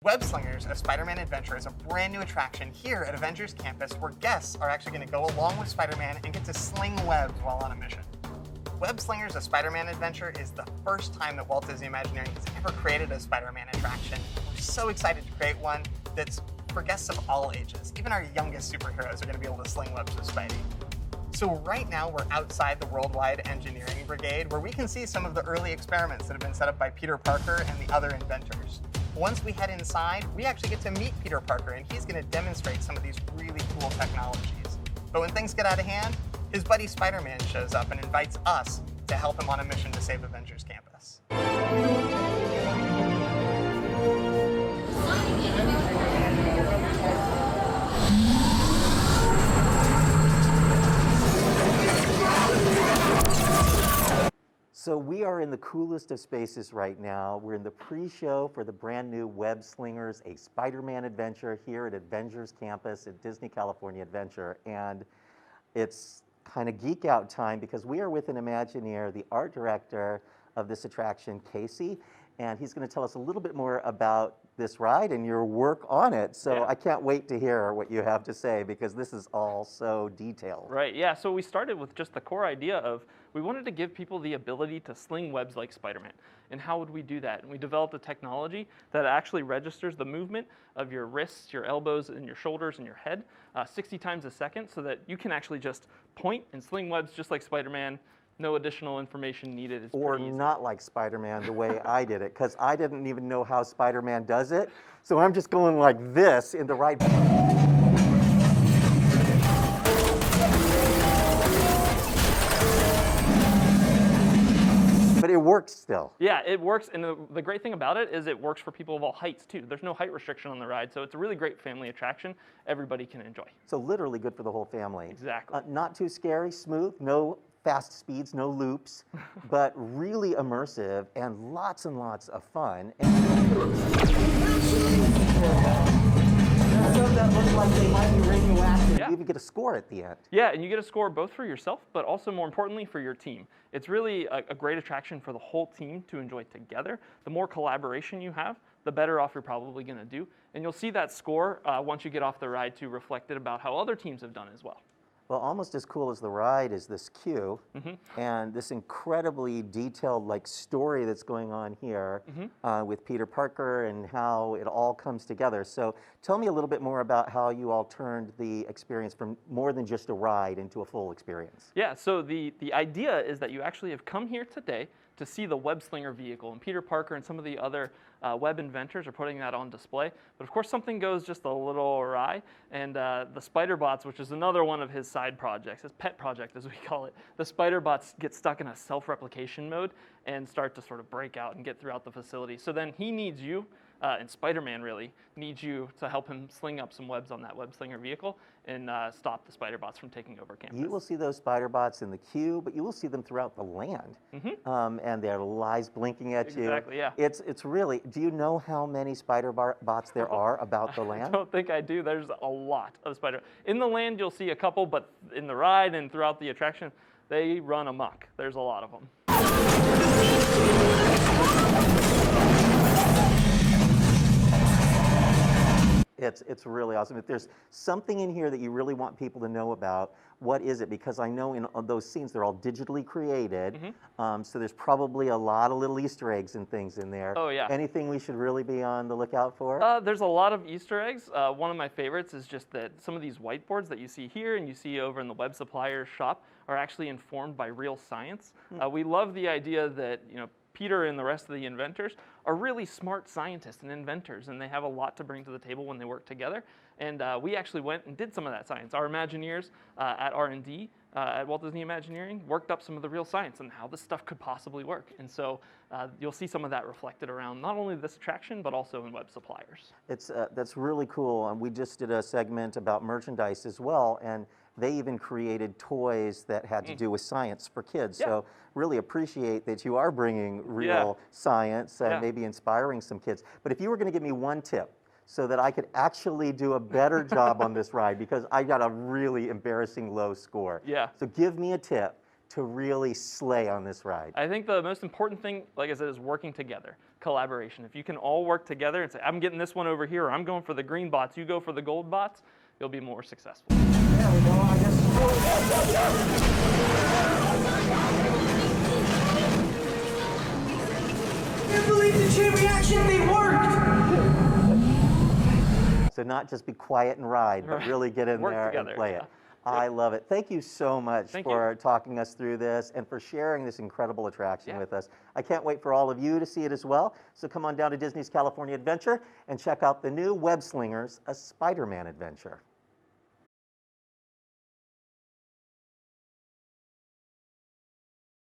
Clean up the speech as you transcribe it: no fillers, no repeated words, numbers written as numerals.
Web Slingers, a Spider-Man adventure, is a brand new attraction here at Avengers Campus where guests are actually going to go along with Spider-Man and get to sling webs while on a mission. Web Slingers, a Spider-Man adventure, is the first time that Walt Disney Imagineering has ever created a Spider-Man attraction. We're so excited to create one that's for guests of all ages. Even our youngest superheroes are going to be able to sling webs with Spidey. So right now we're outside the Worldwide Engineering Brigade where we can see some of the early experiments that have been set up by Peter Parker and the other inventors. Once we head inside, we actually get to meet Peter Parker, and he's going to demonstrate some of these really cool technologies. But when things get out of hand, his buddy Spider-Man shows up and invites us to help him on a mission to save Avengers Campus. So we are in the coolest of spaces right now. We're in the pre-show for the brand new Web Slingers, a Spider-Man adventure here at Avengers Campus at Disney California Adventure. And it's kind of geek out time because we are with an Imagineer, the art director of this attraction, Casey, and he's going to tell us a little bit more about this ride and your work on it. So yeah. I can't wait to hear what you have to say because this is all so detailed. Right, yeah, so we started with just the core idea of we wanted to give people the ability to sling webs like Spider-Man. And how would we do that? And we developed a technology that actually registers the movement of your wrists, your elbows, and your shoulders and your head 60 times a second so that you can actually just point and sling webs just like Spider-Man. No additional information needed. It's or not like Spider-Man the way I did it, because I didn't even know how Spider-Man does it. So I'm just going like this in the right. But it works still. Yeah, it works, and the great thing about it is it works for people of all heights too. There's no height restriction on the ride, so it's a really great family attraction. Everybody can enjoy. So literally good for the whole family. Exactly. Not too scary, smooth, no fast speeds, no loops, but really immersive and lots of fun. And that looks like they might be radioactive. Yeah. You even get a score at the end. Yeah, and you get a score both for yourself, but also more importantly for your team. It's really a great attraction for the whole team to enjoy together. The more collaboration you have, the better off you're probably going to do. And you'll see that score once you get off the ride too reflected about how other teams have done as well. Well, almost as cool as the ride is this queue and this incredibly detailed story that's going on here with Peter Parker and how it all comes together. So tell me a little bit more about how you all turned the experience from more than just a ride into a full experience. Yeah, so the idea is that you actually have come here today to see the web slinger vehicle, and Peter Parker and some of the other web inventors are putting that on display. But of course something goes just a little awry, and the spider bots, which is another one of his side projects, his pet project as we call it, the spider bots get stuck in a self-replication mode and start to sort of break out and get throughout the facility. So then he needs you, and Spider-Man really needs you to help him sling up some webs on that web slinger vehicle and stop the spider bots from taking over campus. You will see those spider bots in the queue, but you will see them throughout the land. And their eyes blinking at you. Exactly, yeah. It's really, do you know how many spider bots there are about the land? I don't think I do. There's a lot of spider. In the land you'll see a couple, but in the ride and throughout the attraction, they run amok. There's a lot of them. It's really awesome. If there's something in here that you really want people to know about, what is it? Because I know in those scenes, they're all digitally created, so there's probably a lot of little Easter eggs and things in there. Oh, yeah. Anything we should really be on the lookout for? There's a lot of Easter eggs. One of my favorites is just that some of these whiteboards that you see here and you see over in the web supplier shop are actually informed by real science. We love the idea that, Peter and the rest of the inventors are really smart scientists and inventors, and they have a lot to bring to the table when they work together. And we actually went and did some of that science. Our Imagineers at R&D at Walt Disney Imagineering worked up some of the real science and how this stuff could possibly work. And so you'll see some of that reflected around not only this attraction, but also in web suppliers. That's really cool. And we just did a segment about merchandise as well, and they even created toys that had to do with science for kids. Yeah. So really appreciate that you are bringing real science and maybe inspiring some kids. But if you were going to give me one tip so that I could actually do a better job on this ride, because I got a really embarrassing low score. Yeah. So give me a tip to really slay on this ride? I think the most important thing, like I said, is working together, collaboration. If you can all work together and say, I'm getting this one over here, or I'm going for the green bots, you go for the gold bots, you'll be more successful. There we go, I guess. I can't believe the chain reaction, they worked! So not just be quiet and ride, but really get in Work there together, and play it. yeah. I love it. Thank you so much Thank for talking us through this and for sharing this incredible attraction with us. I can't wait for all of you to see it as well. So come on down to Disney's California Adventure and check out the new Web Slingers, a Spider-Man adventure.